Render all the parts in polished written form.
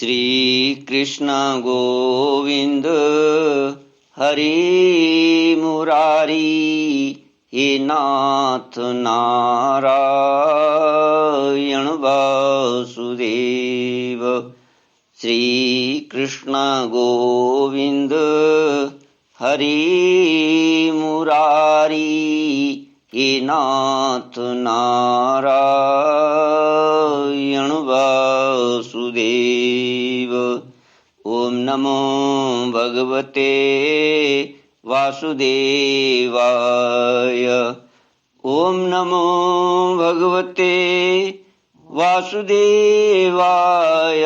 श्री कृष्ण गोविंद हरि मुरारी, हे नाथ नारायण वासुदेव। श्री कृष्ण गोविंद हरि मुरारी, हे नाथ नारायण वासुदेव। ओम नमो भगवते वासुदेवाय। ओम नमो भगवते वासुदेवाय।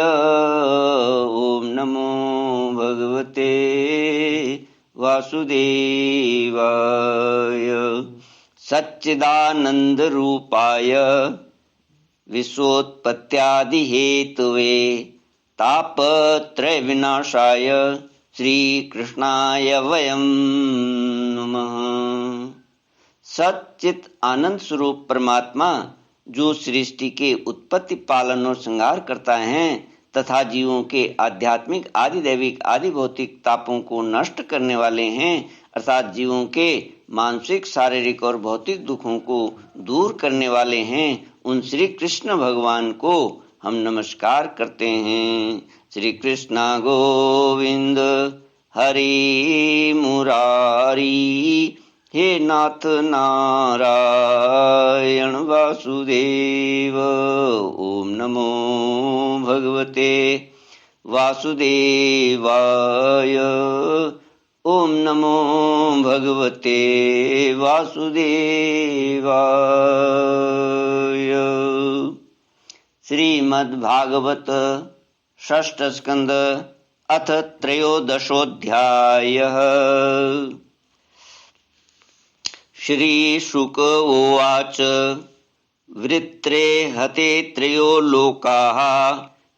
ओम नमो भगवते वासुदेवाय। सच्चिदानंद रूपाय विश्वोत्पत्त्यादि हेतवे तापत्रय विनाशाय श्री कृष्णाय वयं नमः। सच्चित आनंद स्वरूप परमात्मा जो सृष्टि के उत्पत्ति, पालन और संहार करता है तथा जीवों के आध्यात्मिक, आदि दैविक, आदि भौतिक तापों को नष्ट करने वाले हैं, अर्थात जीवों के मानसिक, शारीरिक और भौतिक दुखों को दूर करने वाले हैं, उन श्री कृष्ण भगवान को हम नमस्कार करते हैं। श्री कृष्ण गोविंद हरि मुरारी, हे नाथ नारायण वासुदेव। ओम नमो भगवते वासुदेवाय। ओम नमो भगवते वासुदेवाय। श्रीमद्भागवत षष्ठ स्कंद अथ त्रयोदशोऽध्यायः। श्री शुक उवाच वृत्रे हते त्रयो लोकाः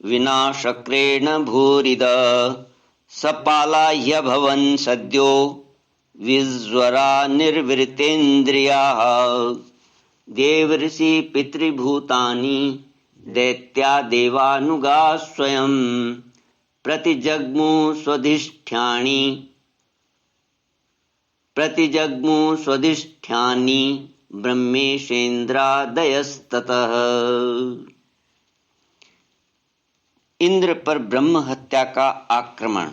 विनाशक्रेण भूरिदा सपाला ह्यभवन् सद्यो विज्वरा निर्वृतेन्द्रियाः देवर्षि पितृभूतानि दैत्या देवानुगा स्वयं प्रतिजग्मु स्वधिष्ठ्यानि ब्रह्मेशेन्द्रादयस्ततः। इंद्र पर ब्रह्म हत्या का आक्रमण।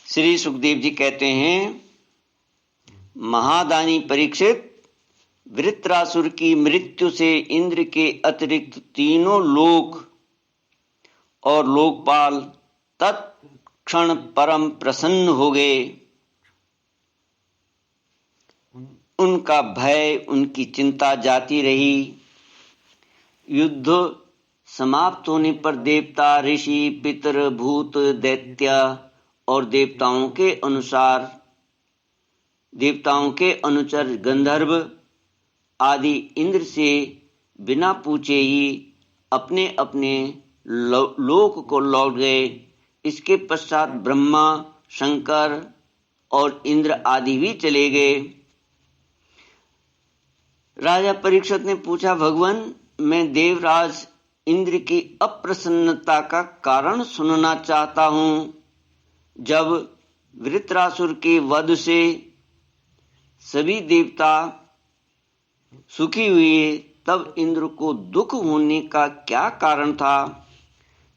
श्री सुखदेव जी कहते हैं, महादानी परीक्षित, वृत्रासुर की मृत्यु से इंद्र के अतिरिक्त तीनों लोक और लोकपाल तत्क्षण परम प्रसन्न हो गए। उनका भय, उनकी चिंता जाती रही। युद्ध समाप्त होने पर देवता, ऋषि, पितर, भूत, दैत्य और देवताओं के अनुचर गंधर्व आदि इंद्र से बिना पूछे ही अपने अपने लोक को लौट गए। इसके पश्चात ब्रह्मा, शंकर और इंद्र आदि भी चले गए। राजा परीक्षित ने पूछा, भगवान, मैं देवराज इंद्र की अप्रसन्नता का कारण सुनना चाहता हूं। जब वृत्रासुर के वध से सभी देवता सुखी हुए, तब इंद्र को दुख होने का क्या कारण था?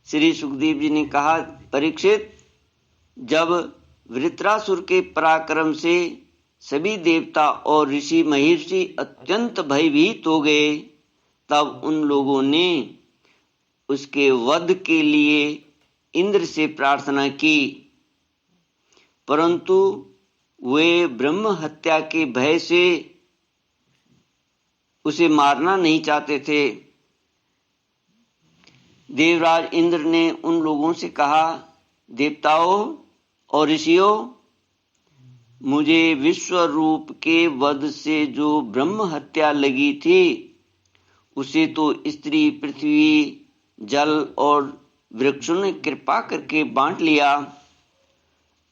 श्री सुखदेव जी ने कहा, परीक्षित, जब वृत्रासुर के पराक्रम से सभी देवता और ऋषि महर्षि अत्यंत भयभीत हो गए, तब उन लोगों ने उसके वध के लिए इंद्र से प्रार्थना की, परंतु वे ब्रह्म हत्या के भय से उसे मारना नहीं चाहते थे। देवराज इंद्र ने उन लोगों से कहा, देवताओं और ऋषियों, मुझे विश्व रूप के वध से जो ब्रह्म हत्या लगी थी, उसे तो स्त्री, पृथ्वी, जल और वृक्षों ने कृपा करके बांट लिया।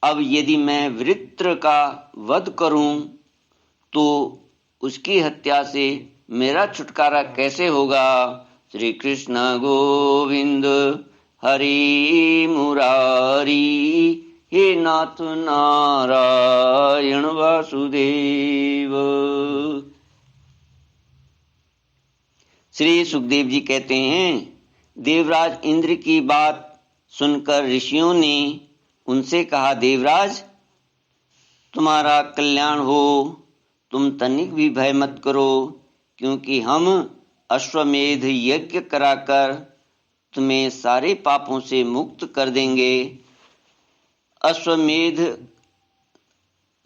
अब यदि मैं वृत्र का वध करूं तो उसकी हत्या से मेरा छुटकारा कैसे होगा? श्री कृष्ण गोविंद हरि मुरारी, हे नाथ नारायण वासुदेव। श्री सुखदेव जी कहते हैं, देवराज इंद्र की बात सुनकर ऋषियों ने उनसे कहा, देवराज तुम्हारा कल्याण हो, तुम तनिक भी भय मत करो, क्योंकि हम अश्वमेध यज्ञ कराकर तुम्हें सारे पापों से मुक्त कर देंगे। अश्वमेध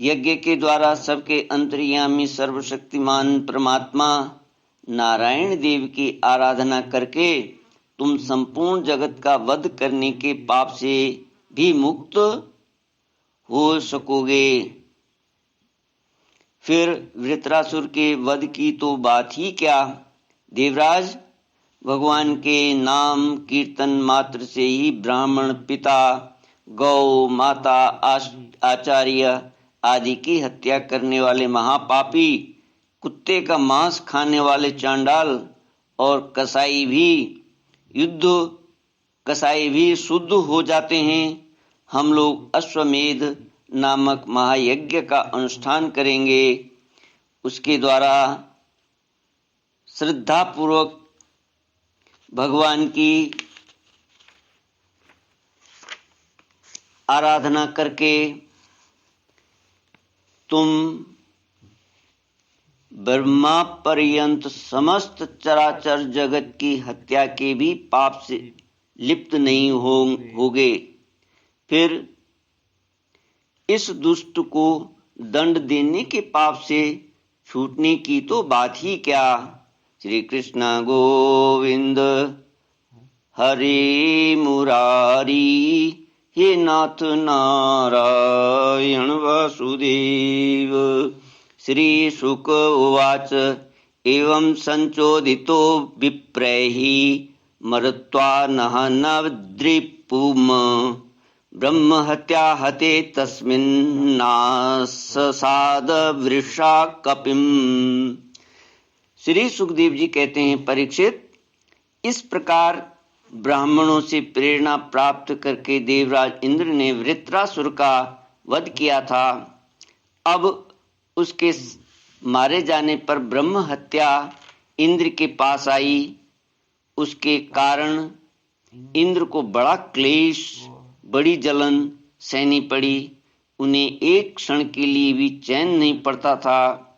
यज्ञ के द्वारा सबके अंतर्यामी सर्वशक्तिमान परमात्मा नारायण देव की आराधना करके तुम संपूर्ण जगत का वध करने के पाप से भी मुक्त हो सकोगे। फिर वृत्रासुर के वध की तो बात ही क्या। देवराज, भगवान के नाम कीर्तन मात्र से ही ब्राह्मण पिता, गौ माता, आचार्य आदि की हत्या करने वाले महापापी, कुत्ते का मांस खाने वाले चांडाल और कसाई भी शुद्ध हो जाते हैं। हम लोग अश्वमेध नामक महायज्ञ का अनुष्ठान करेंगे। उसके द्वारा श्रद्धा पूर्वक भगवान की आराधना करके तुम ब्रह्मा पर्यंत समस्त चराचर जगत की हत्या के भी पाप से लिप्त नहीं होगे। फिर इस दुष्ट को दंड देने के पाप से छूटने की तो बात ही क्या। श्री कृष्ण गोविंद हरि मुरारी, हे नाथ नारायण वासुदेव। श्री शुक उवाच, एवं संचोदितो विप्रैहि मरुत्वा नः नवद्रिपुम, ब्रह्म हत्या हते तस्मिन्नाससाद वृषा कपिम। श्री सुखदेव जी कहते हैं, परीक्षित, इस प्रकार ब्राह्मणों से प्रेरणा प्राप्त करके देवराज इंद्र ने वृत्रासुर का वध किया था। अब उसके मारे जाने पर ब्रह्म हत्या इंद्र के पास आई। उसके कारण इंद्र को बड़ा क्लेश, बड़ी जलन सहनी पड़ी। उन्हें एक क्षण के लिए भी चैन नहीं पड़ता था।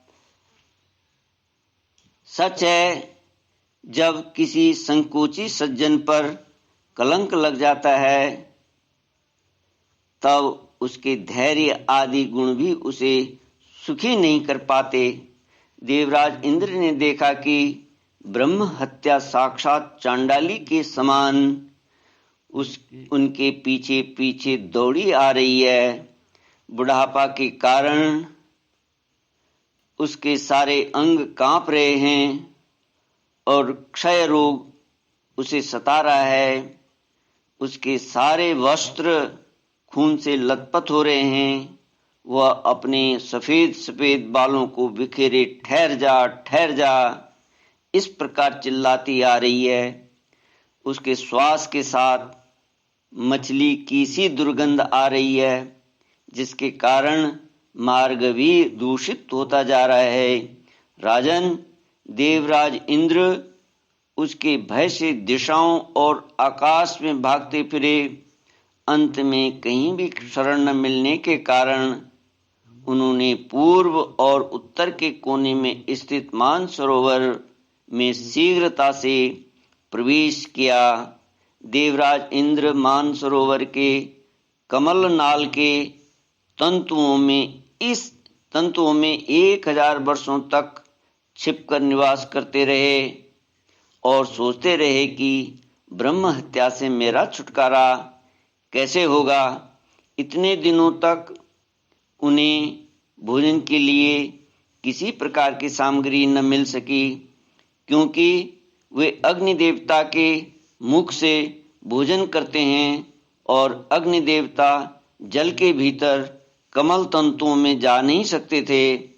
सच है, जब किसी संकोची सज्जन पर कलंक लग जाता है तब उसके धैर्य आदि गुण भी उसे सुखी नहीं कर पाते। देवराज इंद्र ने देखा कि ब्रह्म हत्या साक्षात चांडाली के समान उनके पीछे पीछे दौड़ी आ रही है। बुढ़ापा के कारण उसके सारे अंग कांप रहे हैं और क्षय रोग उसे सता रहा है। उसके सारे वस्त्र खून से लथपथ हो रहे हैं। वह अपने सफेद सफेद बालों को बिखेरे ठहर जा इस प्रकार चिल्लाती आ रही है। उसके श्वास के साथ मछली की सी दुर्गंध आ रही है, जिसके कारण मार्ग भी दूषित होता जा रहा है। राजन, देवराज इंद्र उसके भय से दिशाओं और आकाश में भागते फिरे। अंत में कहीं भी शरण न मिलने के कारण उन्होंने पूर्व और उत्तर के कोने में स्थित मानसरोवर में शीघ्रता से प्रवेश किया। देवराज इंद्र मानसरोवर के कमल नाल के तंतुओं में 1000 वर्षों तक छिपकर निवास करते रहे और सोचते रहे कि ब्रह्म हत्या से मेरा छुटकारा कैसे होगा। इतने दिनों तक उन्हें भोजन के लिए किसी प्रकार की सामग्री न मिल सकी, क्योंकि वे अग्नि देवता के मुख से भोजन करते हैं और अग्नि देवता जल के भीतर कमल तंतुओं में जा नहीं सकते थे।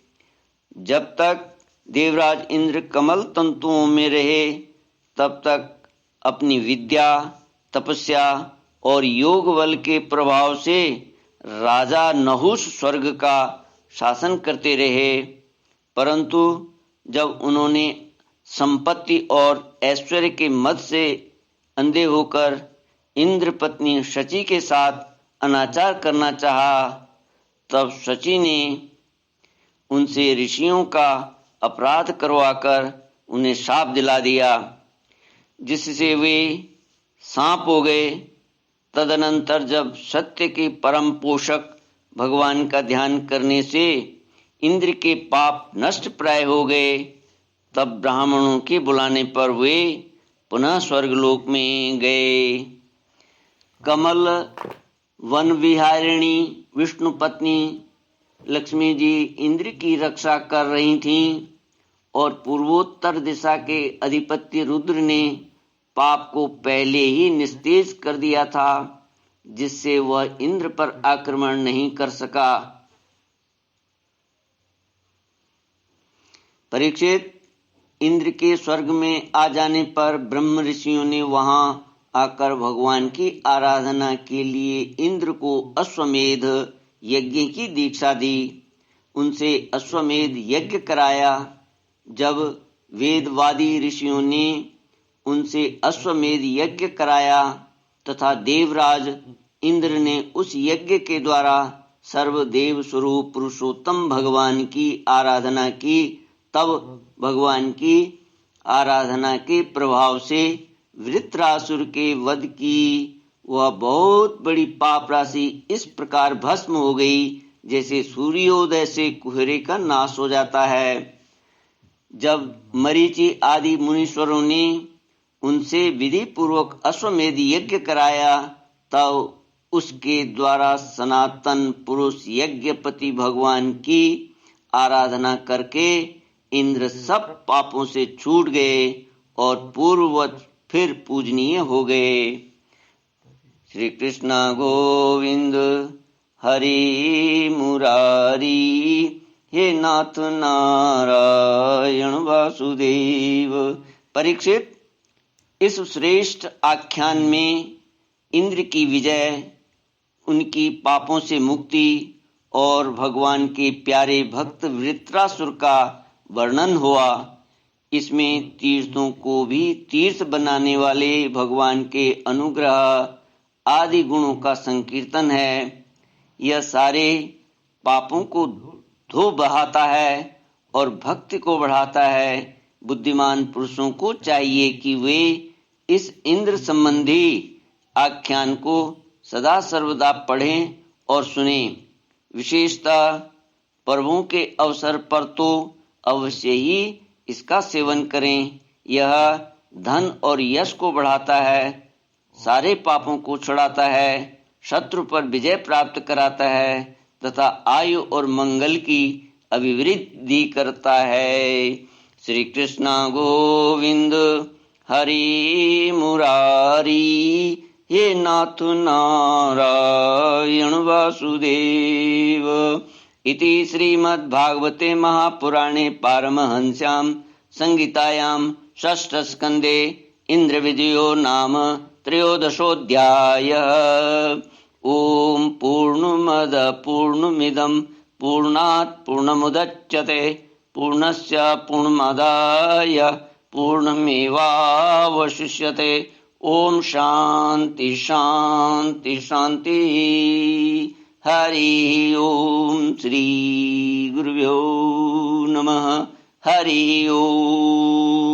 जब तक देवराज इंद्र कमल तंतुओं में रहे तब तक अपनी विद्या, तपस्या और योग बल के प्रभाव से राजा नहुष स्वर्ग का शासन करते रहे, परंतु जब उन्होंने संपत्ति और ऐश्वर्य के मद से अंधे होकर इंद्र पत्नी शची के साथ अनाचार करना चाहा, तब शची ने उनसे ऋषियों का अपराध करवाकर उन्हें शाप दिला दिया, जिससे वे सांप हो गए। तदनंतर जब सत्य के परम पोषक भगवान का ध्यान करने से इंद्र के पाप नष्ट प्राय हो गए, तब ब्राह्मणों के बुलाने पर वे पुनः स्वर्गलोक में गए। कमल वन विहारिणी विष्णु पत्नी लक्ष्मी जी इंद्र की रक्षा कर रही थीं और पूर्वोत्तर दिशा के अधिपति रुद्र ने पाप को पहले ही निस्तेज कर दिया था, जिससे वह इंद्र पर आक्रमण नहीं कर सका। परीक्षित, इंद्र के स्वर्ग में आ जाने पर ब्रह्म ऋषियों ने वहां आकर भगवान की आराधना के लिए इंद्र को अश्वमेध यज्ञ की दीक्षा दी। उनसे अश्वमेध यज्ञ कराया। जब वेदवादी ऋषियों ने उनसे अश्वमेध यज्ञ कराया तथा देवराज इंद्र ने उस यज्ञ के द्वारा सर्वदेव स्वरूप पुरुषोत्तम भगवान की आराधना की, तब भगवान की आराधना के प्रभाव से वृत्रासुर के वध की वह बहुत बड़ी पाप राशि इस प्रकार भस्म हो गई, जैसे सूर्योदय से कुहरे का नाश हो जाता है। जब मरीचि आदि मुनीश्वरों ने उनसे विधि पूर्वक अश्वमेध यज्ञ कराया, तब उसके द्वारा सनातन पुरुष यज्ञपति भगवान की आराधना करके इंद्र सब पापों से छूट गए और पूर्ववत फिर पूजनीय हो गए। श्री कृष्ण गोविंद हरि मुरारी, हे नाथ नारायण वासुदेव। परीक्षित, इस श्रेष्ठ आख्यान में इंद्र की विजय, उनकी पापों से मुक्ति और भगवान के प्यारे भक्त वृत्रासुर का वर्णन हुआ। इसमें तीर्थों को भी तीर्थ बनाने वाले भगवान के अनुग्रह आदि गुणों का संकीर्तन है। यह सारे पापों को धो बहाता है और भक्ति को बढ़ाता है। बुद्धिमान पुरुषों को चाहिए कि वे इस इंद्र संबंधी आख्यान को सदा सर्वदा पढ़ें और सुनें। विशेषतः पर्वों के अवसर पर तो अवश्य ही इसका सेवन करें। यह धन और यश को बढ़ाता है, सारे पापों को छुड़ाता है, शत्रु पर विजय प्राप्त कराता है तथा आयु और मंगल की अभिवृद्धि करता है। श्री कृष्ण गोविंद हरि मुरारी, हे नाथ नारायण वासुदेव। इति श्रीमद्भागवते महापुराणे पारमहंस्यां संहितायां षष्ठस्कन्धे इंद्रविजयो नाम त्रयोदशोऽध्यायः। ॐ पूर्णमद पूर्णमिदं पूर्णात् पूर्णमुदच्यते पूर्णस्य पूर्णमादाय पूर्णमेवावशिष्यते। ॐ शान्ति शान्ति शान्ति। हरि ओम श्री गुरुभ्यो नमः। हरि ओम।